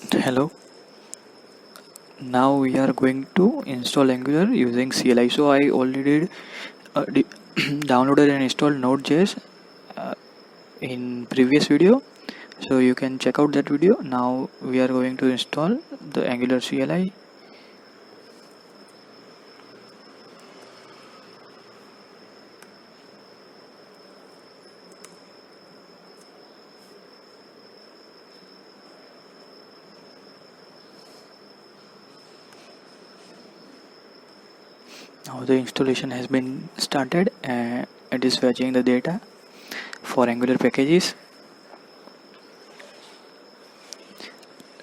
Hello. Now we are going to install Angular using CLI. So I already downloaded and installed Node.js uh, in previous video. So you can check out that video. Now we are going to install the Angular CLI. Now the installation has been started and it is fetching the data for Angular packages.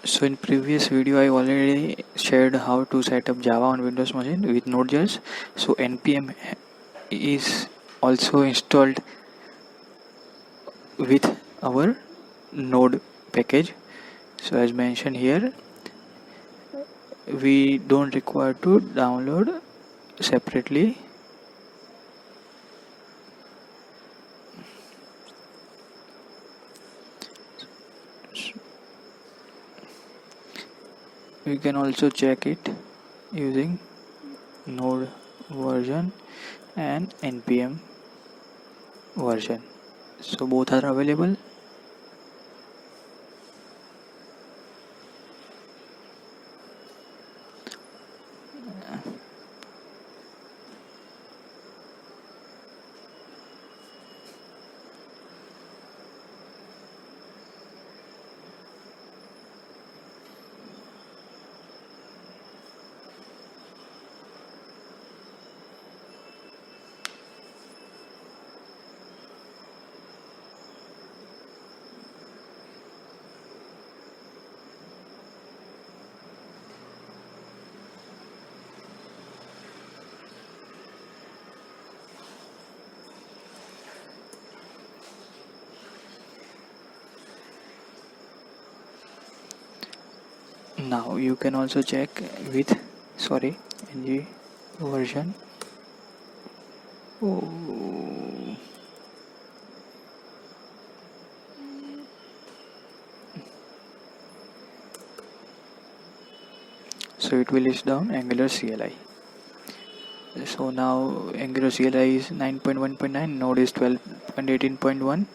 So in previous video I already shared how to set up Java on Windows machine with Node.js. So npm is also installed with our node package. So as mentioned here, we don't require to download separately. We can also check it using node version and npm version. So both are available. Now you can also check with ng version. So it will list down Angular CLI. So now Angular CLI is 9.1.9, Node is 12.18.1.